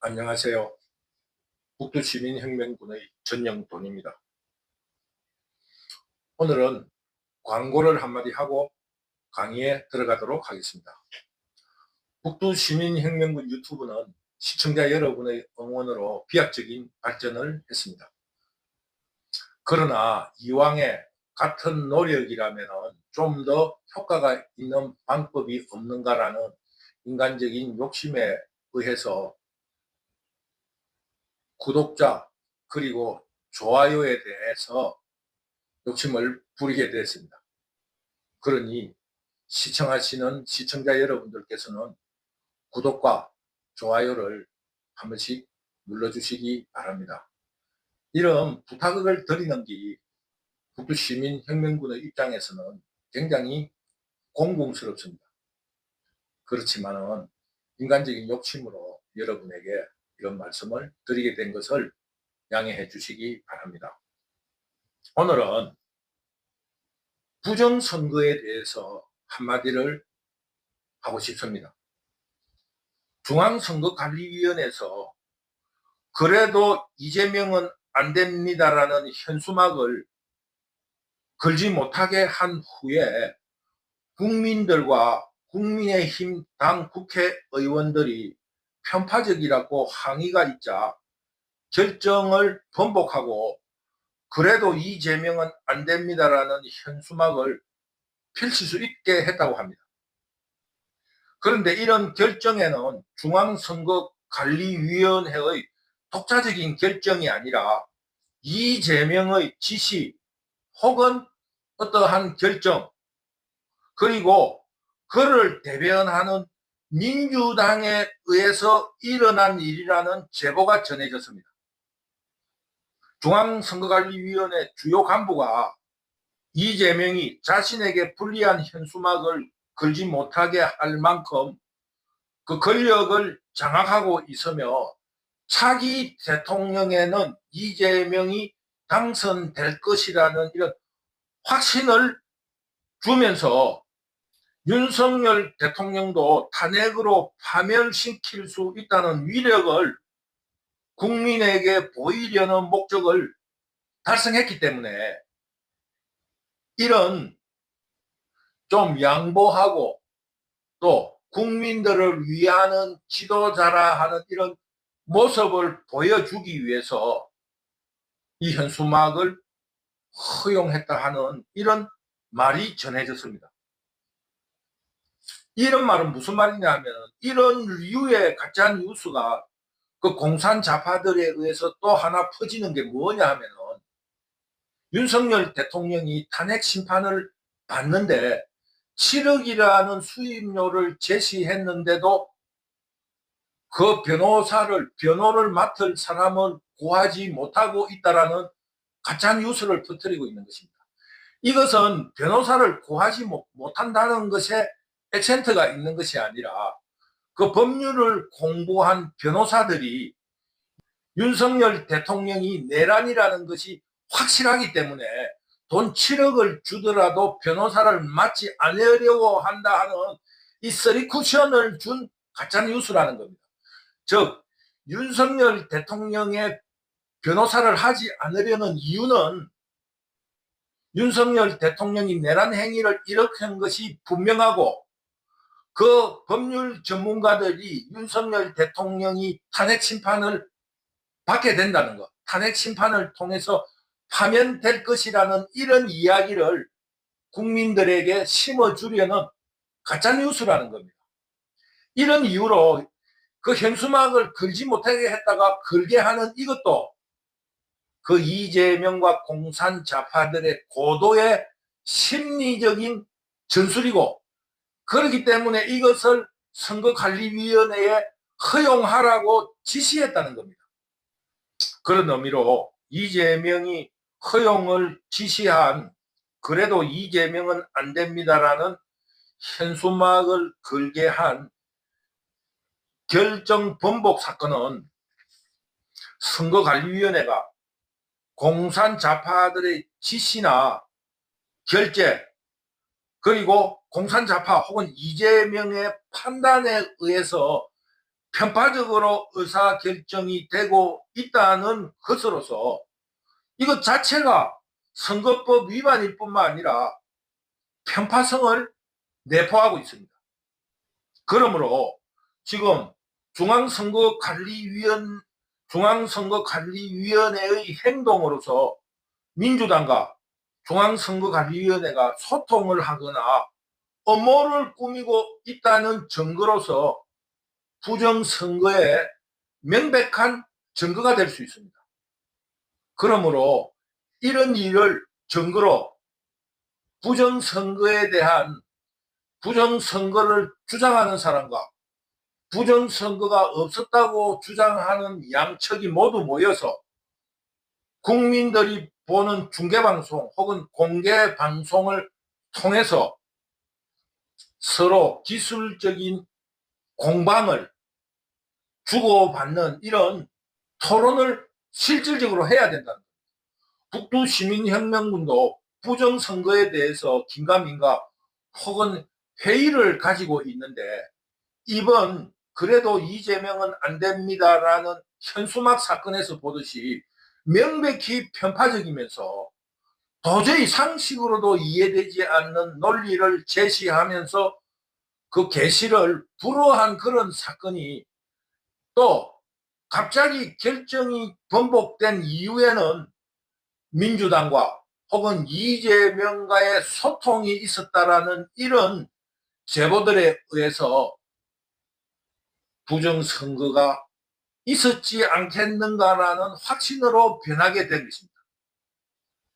안녕하세요. 북두시민혁명군의 전영돈입니다. 오늘은 광고를 한마디 하고 강의에 들어가도록 하겠습니다. 북두시민혁명군 유튜브는 시청자 여러분의 응원으로 비약적인 발전을 했습니다. 그러나 이왕에 같은 노력이라면 좀 더 효과가 있는 방법이 없는가라는 인간적인 욕심에 의해서 구독자 그리고 좋아요에 대해서 욕심을 부리게 됐습니다. 그러니 시청하시는 시청자 여러분들께서는 구독과 좋아요를 한 번씩 눌러주시기 바랍니다. 이런 부탁을 드리는 게 북두시민혁명군의 입장에서는 굉장히 공공스럽습니다. 그렇지만 인간적인 욕심으로 여러분에게 이런 말씀을 드리게 된 것을 양해해 주시기 바랍니다. 오늘은 부정선거에 대해서 한마디를 하고 싶습니다. 중앙선거관리위원회에서 그래도 이재명은 안 됩니다라는 현수막을 걸지 못하게 한 후에 국민들과 국민의힘 당 국회의원들이 편파적이라고 항의가 있자 결정을 번복하고 그래도 이재명은 안 됩니다라는 현수막을 펼칠 수 있게 했다고 합니다. 그런데 이런 결정에는 중앙선거관리위원회의 독자적인 결정이 아니라 이재명의 지시 혹은 어떠한 결정 그리고 그를 대변하는 민주당에 의해서 일어난 일이라는 제보가 전해졌습니다. 중앙선거관리위원회 주요 간부가 이재명이 자신에게 불리한 현수막을 걸지 못하게 할 만큼 그 권력을 장악하고 있으며 차기 대통령에는 이재명이 당선될 것이라는 이런 확신을 주면서 윤석열 대통령도 탄핵으로 파멸시킬 수 있다는 위력을 국민에게 보이려는 목적을 달성했기 때문에 이런 좀 양보하고 또 국민들을 위하는 지도자라 하는 이런 모습을 보여주기 위해서 이 현수막을 허용했다 하는 이런 말이 전해졌습니다. 이런 말은 무슨 말이냐 하면 이런 류의 가짜 뉴스가 그 공산 좌파들에 의해서 또 하나 퍼지는 게 뭐냐 하면 윤석열 대통령이 탄핵 심판을 받는데 7억이라는 수임료를 제시했는데도 그 변호를 맡을 사람을 구하지 못하고 있다라는 가짜 뉴스를 퍼뜨리고 있는 것입니다. 이것은 변호사를 구하지 못한다는 것에 액센트가 있는 것이 아니라 그 법률을 공부한 변호사들이 윤석열 대통령이 내란이라는 것이 확실하기 때문에 돈 7억을 주더라도 변호사를 맡지 않으려고 한다 하는 이 쓰리 쿠션을 준 가짜 뉴스라는 겁니다. 즉 윤석열 대통령의 변호사를 하지 않으려는 이유는 윤석열 대통령이 내란 행위를 일으킨 것이 분명하고 그 법률 전문가들이 윤석열 대통령이 탄핵 심판을 받게 된다는 것, 탄핵 심판을 통해서 파면될 것이라는 이런 이야기를 국민들에게 심어주려는 가짜뉴스라는 겁니다. 이런 이유로 그 현수막을 걸지 못하게 했다가 걸게 하는 이것도 그 이재명과 공산 좌파들의 고도의 심리적인 전술이고 그렇기 때문에 이것을 선거관리위원회에 허용하라고 지시했다는 겁니다. 그런 의미로 이재명이 허용을 지시한 그래도 이재명은 안 됩니다라는 현수막을 걸게 한 결정 번복 사건은 선거관리위원회가 공산 좌파들의 지시나 결재 그리고 공산 좌파 혹은 이재명의 판단에 의해서 편파적으로 의사결정이 되고 있다는 것으로서 이것 자체가 선거법 위반일 뿐만 아니라 편파성을 내포하고 있습니다. 그러므로 지금 중앙선거관리위원회의 행동으로서 민주당과 중앙선거관리위원회가 소통을 하거나 음모를 꾸미고 있다는 증거로서 부정선거에 명백한 증거가 될 수 있습니다. 그러므로 이런 일을 증거로 부정선거를 주장하는 사람과 부정선거가 없었다고 주장하는 양측이 모두 모여서 국민들이 보는 중계방송 혹은 공개방송을 통해서 서로 기술적인 공방을 주고받는 이런 토론을 실질적으로 해야 된다. 북두시민혁명군도 부정선거에 대해서 긴가민가 혹은 회의를 가지고 있는데 이번 그래도 이재명은 안 됩니다라는 현수막 사건에서 보듯이 명백히 편파적이면서 도저히 상식으로도 이해되지 않는 논리를 제시하면서 그 계시를 불허한 그런 사건이 또 갑자기 결정이 번복된 이후에는 민주당과 혹은 이재명과의 소통이 있었다라는 이런 제보들에 의해서 부정선거가 있었지 않겠는가라는 확신으로 변하게 된 것입니다.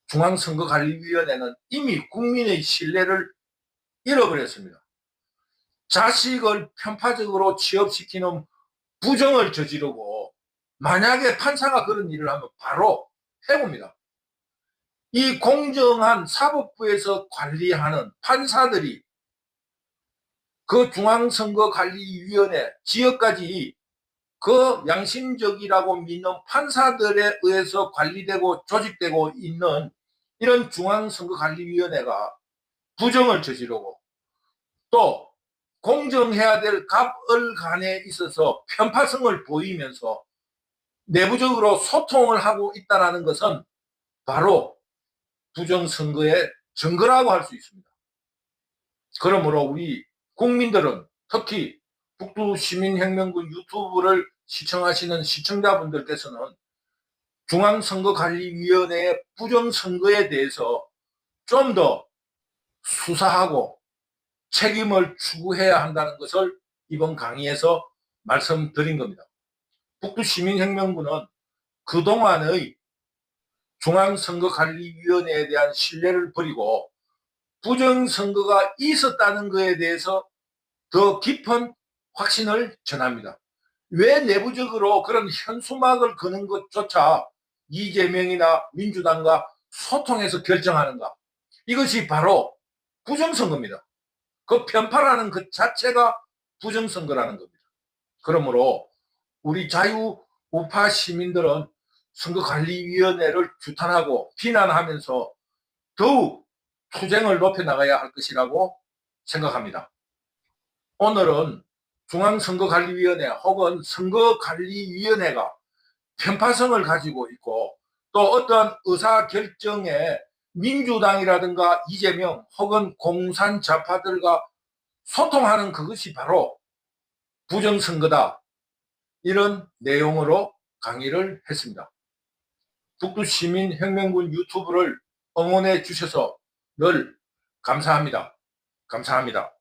중앙선거관리위원회는 이미 국민의 신뢰를 잃어버렸습니다. 자식을 편파적으로 취업시키는 부정을 저지르고 만약에 판사가 그런 일을 하면 바로 해고입니다. 이 공정한 사법부에서 관리하는 판사들이 그 중앙선거관리위원회 지역까지 그 양심적이라고 믿는 판사들에 의해서 관리되고 조직되고 있는 이런 중앙선거관리위원회가 부정을 저지르고 또 공정해야 될 갑을간에 있어서 편파성을 보이면서 내부적으로 소통을 하고 있다는 것은 바로 부정선거의 증거라고 할 수 있습니다. 그러므로 우리 국민들은 특히 북두시민혁명군 유튜브를 시청하시는 시청자분들께서는 중앙선거관리위원회의 부정선거에 대해서 좀 더 수사하고 책임을 추구해야 한다는 것을 이번 강의에서 말씀드린 겁니다. 북두시민혁명군은 그동안의 중앙선거관리위원회에 대한 신뢰를 버리고 부정선거가 있었다는 것에 대해서 더 깊은 확신을 전합니다. 왜 내부적으로 그런 현수막을 거는 것조차 이재명이나 민주당과 소통해서 결정하는가? 이것이 바로 부정선거입니다. 그 편파라는 것 자체가 부정선거라는 겁니다. 그러므로 우리 자유우파 시민들은 선거관리위원회를 규탄하고 비난하면서 더욱 투쟁을 높여나가야 할 것이라고 생각합니다. 오늘은 중앙선거관리위원회 혹은 선거관리위원회가 편파성을 가지고 있고 또 어떤 의사결정에 민주당이라든가 이재명 혹은 공산 좌파들과 소통하는 그것이 바로 부정선거다. 이런 내용으로 강의를 했습니다. 북두시민혁명군 유튜브를 응원해 주셔서 늘 감사합니다. 감사합니다.